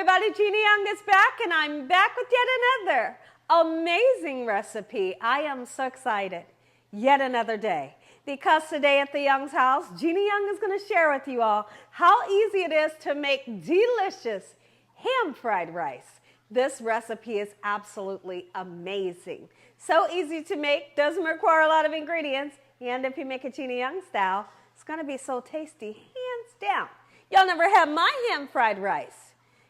everybody, Gina Young is back, and I'm back with yet another amazing recipe. I am so excited. Yet another day. Because today at the Young's house, Gina Young is going to share with you all how easy it is to make delicious ham fried rice. This recipe is absolutely amazing. So easy to make, doesn't require a lot of ingredients, and if you make it Gina Young style, it's going to be so tasty, hands down. Y'all never had my ham fried rice.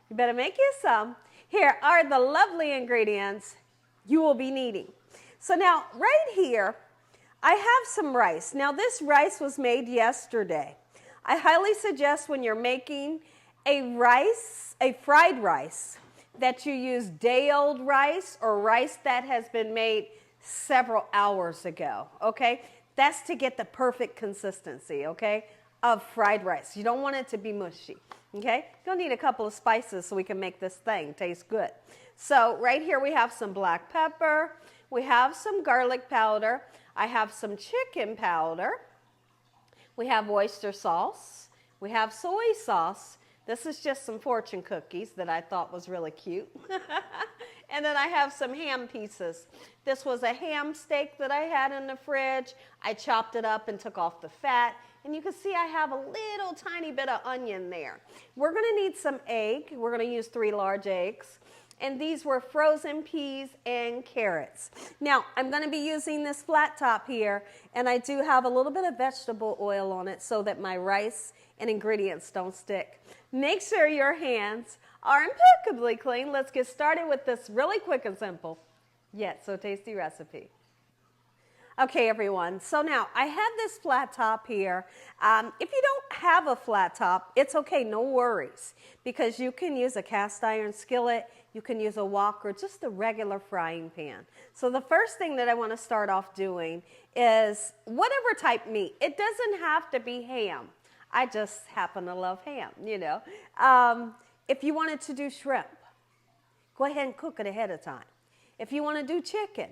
You better make you some. Here are the lovely ingredients you will be needing. So now, right here, I have some rice. Now, this rice was made yesterday. I highly suggest when you're making a fried rice, that you use day-old rice or rice that has been made several hours ago, okay? That's to get the perfect consistency, okay, of fried rice. You don't want it to be mushy, okay? You'll need a couple of spices so we can make this thing taste good. So right here we have some black pepper. We have some garlic powder. I have some chicken powder. We have oyster sauce. We have soy sauce. This is just some fortune cookies that I thought was really cute. And then I have some ham pieces. This was a ham steak that I had in the fridge. I chopped it up and took off the fat. And you can see I have a little tiny bit of onion there. We're going to need some egg. We're going to use 3 large eggs. And these were frozen peas and carrots. Now, I'm going to be using this flat top here, and I do have a little bit of vegetable oil on it so that my rice and ingredients don't stick. Make sure your hands are impeccably clean. Let's get started with this really quick and simple, yet so tasty recipe. Okay, everyone, so now I have this flat top here. If you don't have a flat top, it's okay, no worries, because you can use a cast iron skillet, you can use a wok or just a regular frying pan. So the first thing that I want to start off doing is whatever type meat. It doesn't have to be ham. I just happen to love ham, you know. If you wanted to do shrimp, go ahead and cook it ahead of time. If you want to do chicken,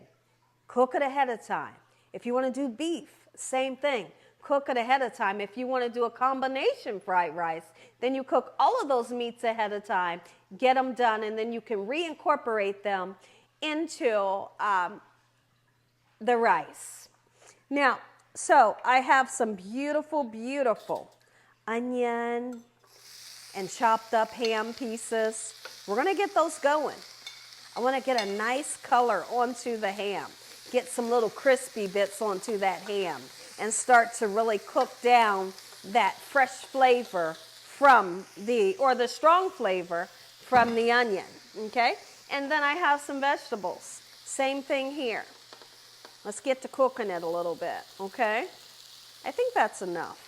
cook it ahead of time. If you want to do beef, same thing. Cook it ahead of time. If you want to do a combination fried rice, then you cook all of those meats ahead of time, get them done, and then you can reincorporate them into the rice. Now, so I have some beautiful, beautiful onion and chopped up ham pieces. We're going to get those going. I want to get a nice color onto the ham. Get some little crispy bits onto that ham and start to really cook down that fresh flavor from the strong flavor from the onion, okay? And then I have some vegetables. Same thing here. Let's get to cooking it a little bit, okay? I think that's enough.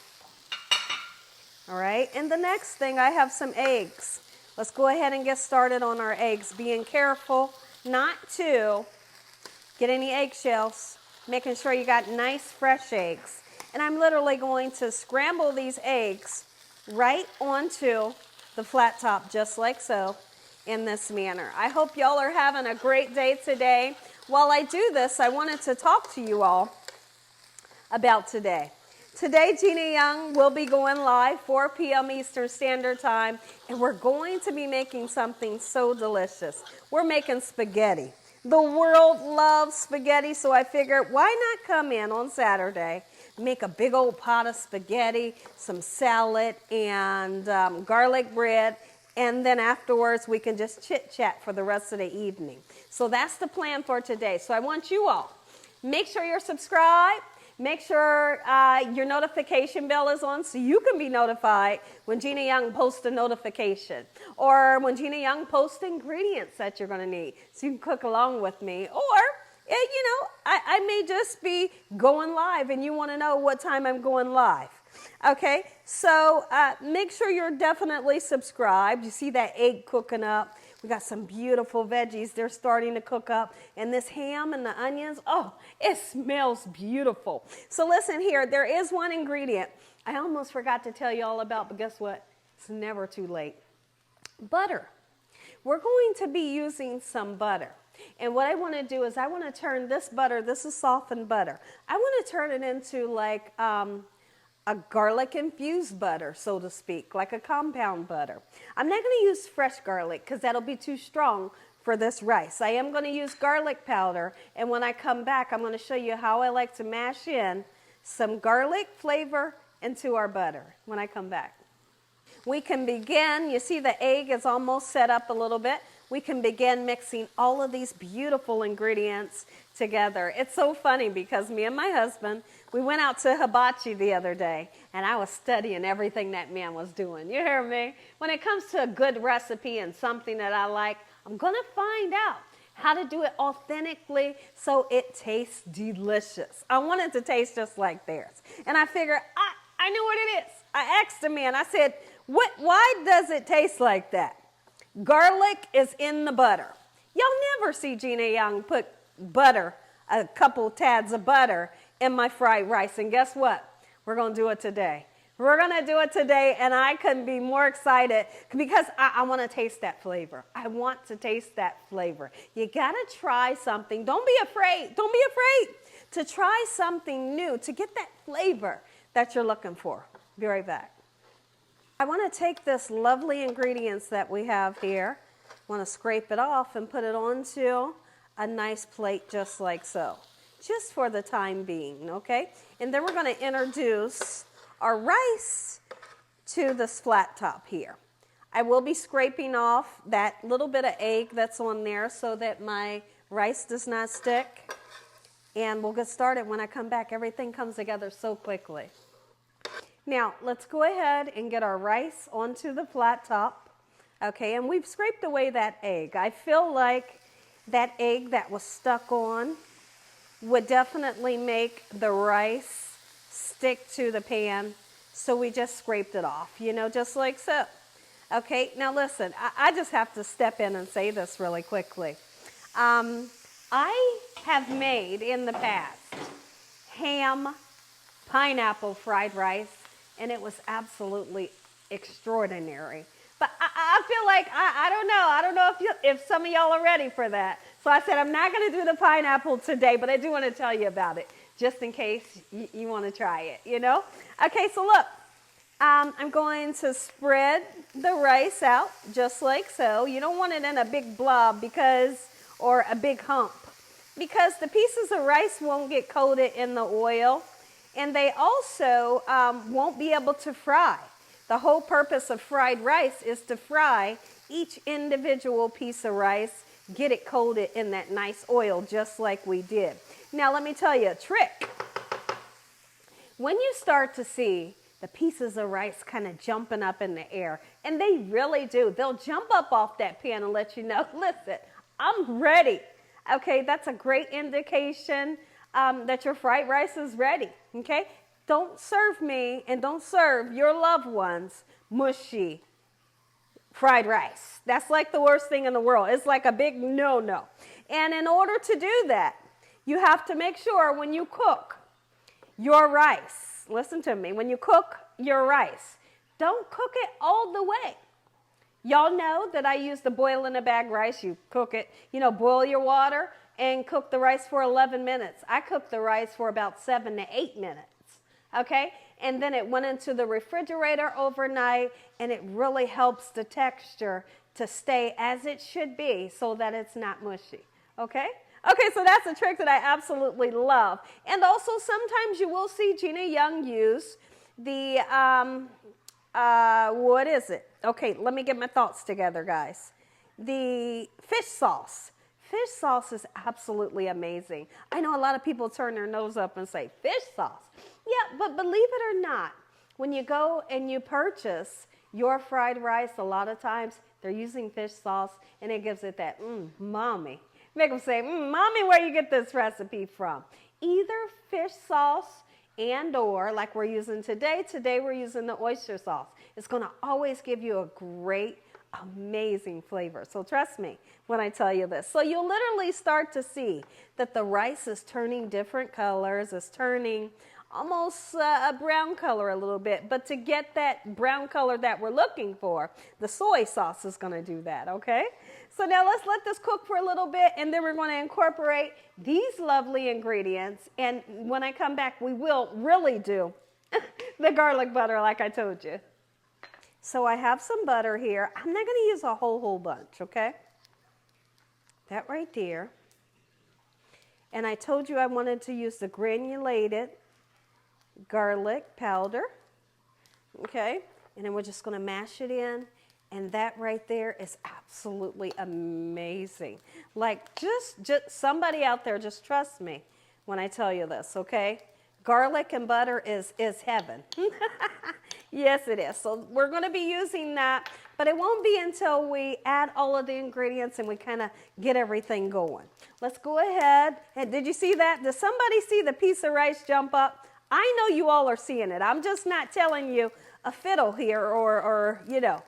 All right, and the next thing, I have some eggs. Let's go ahead and get started on our eggs, being careful not to get any eggshells, making sure you got nice fresh eggs. And I'm literally going to scramble these eggs right onto the flat top, just like so, in this manner. I hope y'all are having a great day today. While I do this, I wanted to talk to you all about today. Today, Gina Young will be going live 4 p.m. Eastern Standard Time, and we're going to be making something so delicious. We're making spaghetti. The world loves spaghetti, so I figured why not come in on Saturday, make a big old pot of spaghetti, some salad, and garlic bread, and then afterwards we can just chit-chat for the rest of the evening. So that's the plan for today. So I want you all, make sure you're subscribed. Make sure your notification bell is on so you can be notified when Gina Young posts a notification or when Gina Young posts ingredients that you're going to need so you can cook along with me. Or, you know, I may just be going live and you want to know what time I'm going live. Okay, so make sure you're definitely subscribed. You see that egg cooking up. We got some beautiful veggies. They're starting to cook up. And this ham and the onions, oh, it smells beautiful. So listen here, there is one ingredient I almost forgot to tell you all about, but guess what? It's never too late. Butter. We're going to be using some butter. And what I want to do is I want to turn this butter, this is softened butter, I want to turn it into like a a garlic infused butter, so to speak, like a compound butter. I'm not going to use fresh garlic because that'll be too strong for this rice. I am going to use garlic powder, and when I come back, I'm going to show you how I like to mash in some garlic flavor into our butter when I come back. We can begin, you see the egg is almost set up a little bit. We can begin mixing all of these beautiful ingredients together. It's so funny because me and my husband, we went out to hibachi the other day, and I was studying everything that man was doing. You hear me? When it comes to a good recipe and something that I like, I'm going to find out how to do it authentically so it tastes delicious. I want it to taste just like theirs. And I figured, I knew what it is. I asked the man, I said, why does it taste like that? Garlic is in the butter. Y'all never see Gina Young put butter, a couple tads of butter in my fried rice. And guess what? We're going to do it today. We're going to do it today, and I couldn't be more excited because I want to taste that flavor. I want to taste that flavor. You got to try something. Don't be afraid. Don't be afraid to try something new to get that flavor that you're looking for. Be right back. I want to take this lovely ingredients that we have here. I want to scrape it off and put it onto a nice plate just like so, just for the time being, okay? And then we're going to introduce our rice to this flat top here. I will be scraping off that little bit of egg that's on there so that my rice does not stick. And we'll get started when I come back. Everything comes together so quickly. Now, let's go ahead and get our rice onto the flat top. Okay, and we've scraped away that egg. I feel like that egg that was stuck on would definitely make the rice stick to the pan, so we just scraped it off, you know, just like so. Okay, now listen, I just have to step in and say this really quickly. I have made in the past ham, pineapple fried rice, and it was absolutely extraordinary. But I feel like, I don't know if some of y'all are ready for that. So I said, I'm not going to do the pineapple today, but I do want to tell you about it, just in case you want to try it, you know? Okay, so look, I'm going to spread the rice out just like so. You don't want it in a big blob or a big hump, because the pieces of rice won't get coated in the oil, and they also won't be able to fry. The whole purpose of fried rice is to fry each individual piece of rice, get it coated in that nice oil just like we did. Now let me tell you a trick. When you start to see the pieces of rice kind of jumping up in the air, and they really do, they'll jump up off that pan and let you know, listen, I'm ready. Okay, that's a great indication that your fried rice is ready, okay? Don't serve me and don't serve your loved ones mushy fried rice. That's like the worst thing in the world. It's like a big no-no. And in order to do that, you have to make sure when you cook your rice, listen to me, when you cook your rice, don't cook it all the way. Y'all know that I use the boil in a bag rice. You cook it, boil your water and cook the rice for 11 minutes. I cooked the rice for about 7 to 8 minutes. Okay, and then it went into the refrigerator overnight, and it really helps the texture to stay as it should be so that it's not mushy. Okay, so that's a trick that I absolutely love. And also sometimes you will see Gina Young use the, what is it? Okay, let me get my thoughts together, guys. The fish sauce. Fish sauce is absolutely amazing. I know a lot of people turn their nose up and say, fish sauce. Yeah, but believe it or not, when you go and you purchase your fried rice, a lot of times they're using fish sauce, and it gives it that, mommy. Make them say, mommy, where you get this recipe from? Either fish sauce and or, like we're using today we're using the oyster sauce. It's going to always give you a great, amazing flavor. So trust me when I tell you this. So you'll literally start to see that the rice is turning different colors, is turning almost a brown color a little bit. But to get that brown color that we're looking for, the soy sauce is going to do that, okay? So now let's let this cook for a little bit, and then we're going to incorporate these lovely ingredients. And when I come back, we will really do the garlic butter like I told you. So I have some butter here. I'm not going to use a whole bunch, okay? That right there. And I told you I wanted to use the granulated garlic powder, okay? And then we're just going to mash it in. And that right there is absolutely amazing. Like, just somebody out there, just trust me when I tell you this, okay? Garlic and butter is heaven. Yes, it is. So we're going to be using that, but it won't be until we add all of the ingredients and we kind of get everything going. Let's go ahead. And did you see that? Did somebody see the piece of rice jump up? I know you all are seeing it. I'm just not telling you a fiddle here or you know.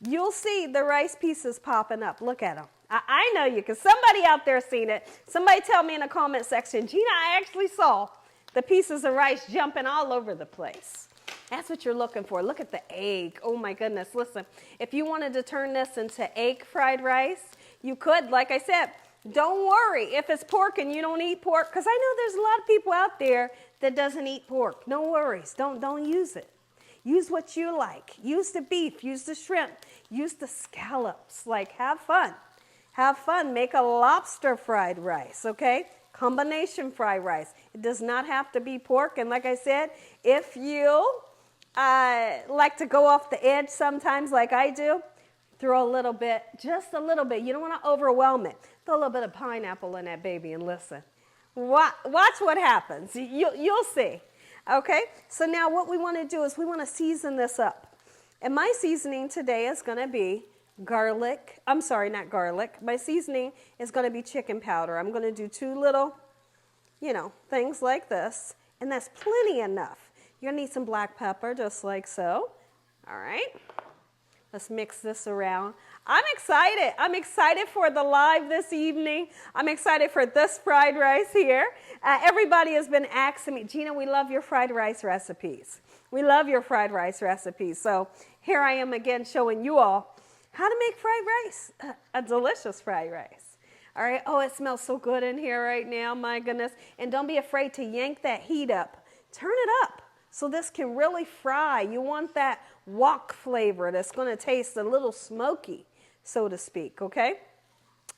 You'll see the rice pieces popping up. Look at them. I know you, because somebody out there seen it. Somebody tell me in the comment section, Gina, I actually saw the pieces of rice jumping all over the place. That's what you're looking for. Look at the egg. Oh my goodness. Listen, if you wanted to turn this into egg fried rice, you could. Like I said, don't worry if it's pork and you don't eat pork, because I know there's a lot of people out there that doesn't eat pork. No worries. Don't use it. Use what you like. Use the beef. Use the shrimp. Use the scallops. Like, have fun. Have fun. Make a lobster fried rice, okay? Combination fried rice. It does not have to be pork. And like I said, if you like to go off the edge sometimes like I do, throw a little bit, just a little bit. You don't want to overwhelm it. Throw a little bit of pineapple in that baby and listen. Watch what happens. You'll see. Okay, so now what we want to do is we want to season this up. And my seasoning today is going to be garlic. I'm sorry, not garlic. My seasoning is going to be chicken powder. I'm going to do 2 little, you know, things like this. And that's plenty enough. You're going to need some black pepper, just like so. All right. Let's mix this around. I'm excited. I'm excited for the live this evening. I'm excited for this fried rice here. Everybody has been asking me, Gina, we love your fried rice recipes. We love your fried rice recipes. So here I am again showing you all how to make fried rice, a delicious fried rice. All right. Oh, it smells so good in here right now. My goodness. And don't be afraid to yank that heat up. Turn it up so this can really fry. You want that wok flavor that's going to taste a little smoky, so to speak, okay?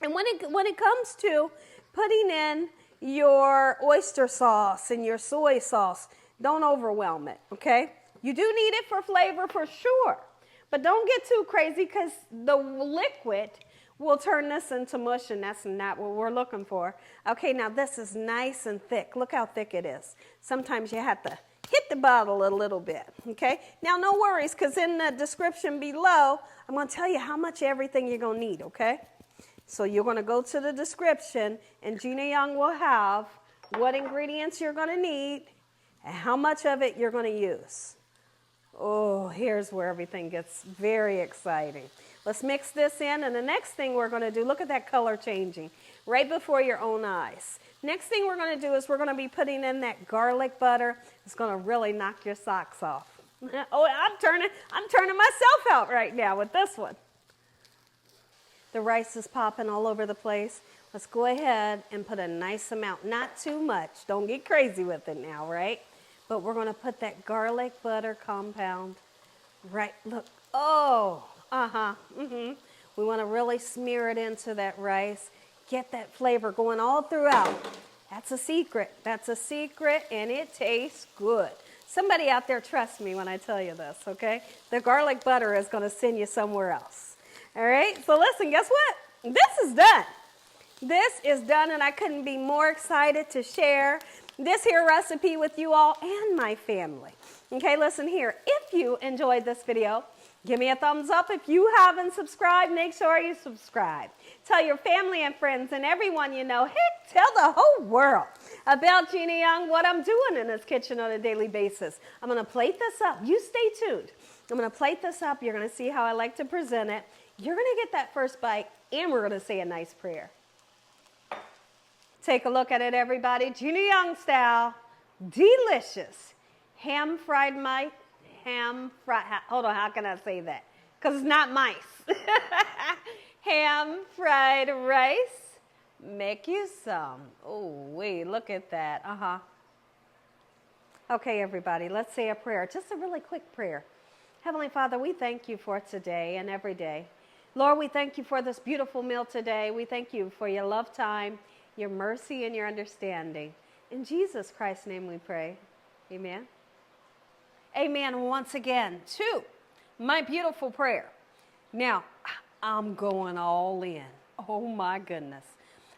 And when it comes to putting in your oyster sauce and your soy sauce, don't overwhelm it, okay? You do need it for flavor for sure, but don't get too crazy because the liquid will turn this into mush, and that's not what we're looking for. Okay, now this is nice and thick. Look how thick it is. Sometimes you have to hit the bottle a little bit, okay? Now, no worries, because in the description below, I'm going to tell you how much everything you're going to need, okay? So you're going to go to the description, and Gina Young will have what ingredients you're going to need and how much of it you're going to use. Oh, here's where everything gets very exciting. Let's mix this in, and the next thing we're going to do, look at that color changing right before your own eyes. Next thing we're going to do is we're going to be putting in that garlic butter. It's going to really knock your socks off. Oh, I'm turning myself out right now with this one. The rice is popping all over the place. Let's go ahead and put a nice amount, not too much. Don't get crazy with it now, right? But we're going to put that garlic butter compound right, look, oh, We want to really smear it into that rice, get that flavor going all throughout. That's a secret. That's a secret, and it tastes good. Somebody out there, trust me when I tell you this, okay? The garlic butter is going to send you somewhere else. All right? So listen, guess what? This is done. This is done, and I couldn't be more excited to share this here recipe with you all and my family. Okay, listen here. If you enjoyed this video, give me a thumbs up. If you haven't subscribed, make sure you subscribe. Tell your family and friends and everyone you know. Heck, tell the whole world about Gina Young, what I'm doing in this kitchen on a daily basis. I'm going to plate this up. You stay tuned. I'm going to plate this up. You're going to see how I like to present it. You're going to get that first bite, and we're going to say a nice prayer. Take a look at it, everybody. Gina Young style, delicious. Ham fried mice. Hold on, how can I say that? Because it's not mice. Ham fried rice. Make you some. Oh, wait, look at that. Okay, everybody, let's say a prayer. Just a really quick prayer. Heavenly Father, we thank you for today and every day. Lord, we thank you for this beautiful meal today. We thank you for your love time, your mercy, and your understanding. In Jesus Christ's name we pray. Amen. Amen. Once again, to my beautiful prayer. Now, I'm going all in. Oh my goodness.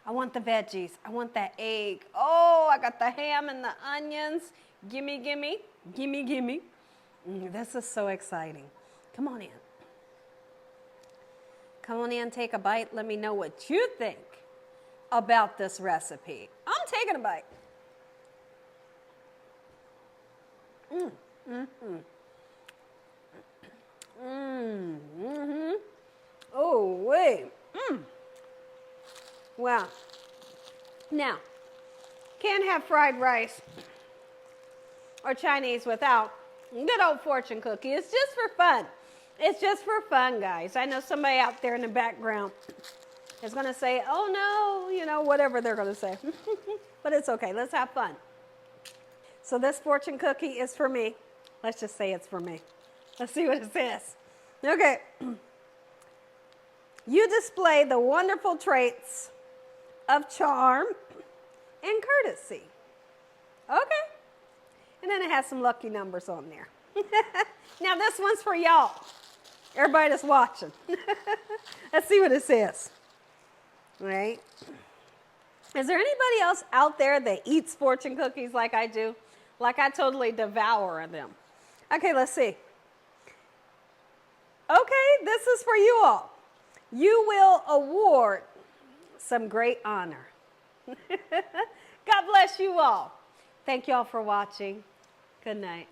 I want the veggies. I want that egg. Oh, I got the ham and the onions. Gimme, gimme, gimme, gimme. This is so exciting. Come on in. Come on in, take a bite. Let me know what you think about this recipe. I'm taking a bite. Oh, wait. Wow. Now, can't have fried rice or Chinese without good old fortune cookie. It's just for fun. It's just for fun, guys. I know somebody out there in the background is going to say, oh no, you know, whatever they're going to say. But it's okay. Let's have fun. So this fortune cookie is for me. Let's just say it's for me. Let's see what it says. Okay. You display the wonderful traits of charm and courtesy. Okay. And then it has some lucky numbers on there. Now this one's for y'all. Everybody that's watching. Let's see what it says. All right. Is there anybody else out there that eats fortune cookies like I do? Like I totally devour them. Okay, let's see. Okay, this is for you all. You will award some great honor. God bless you all. Thank you all for watching. Good night.